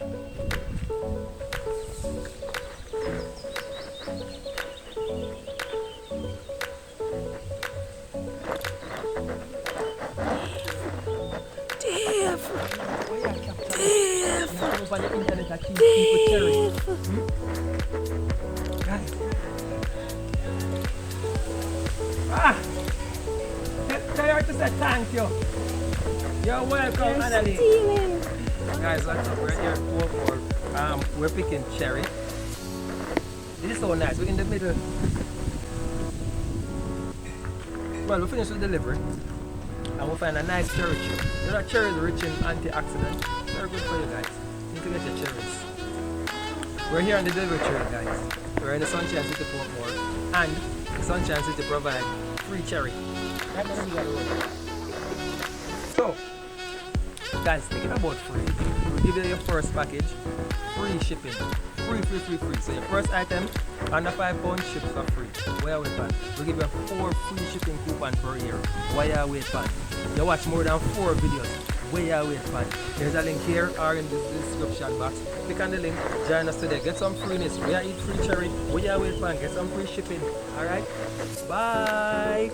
On the internet, I keep people cherry. Guys. Tell her to say thank you. You're welcome, Annalie. Guys, what's up? We're here for we're picking cherry. This is so nice. We're in the middle. Well, we finished with delivery, and we'll find a nice cherry tree. You know, cherry is rich in antioxidants. Very good for you guys. You need to get your cherries. We're here on the delivery tree, guys. We're in the Sunshine City Portmore, and the Sunshine City provide free cherry. So, guys, thinking about free, we'll give you your first package, free shipping. Free. So your first item under £5 ships for free. Where are we at? We'll give you 4 free shipping coupon per year. Where are we at? You watch more than 4 videos. Where are we at? There's a link here or in the description box. Click on the link, join us today. Get some freeness. We are eat free cherry. Where are we at? Get some free shipping. Alright? Bye!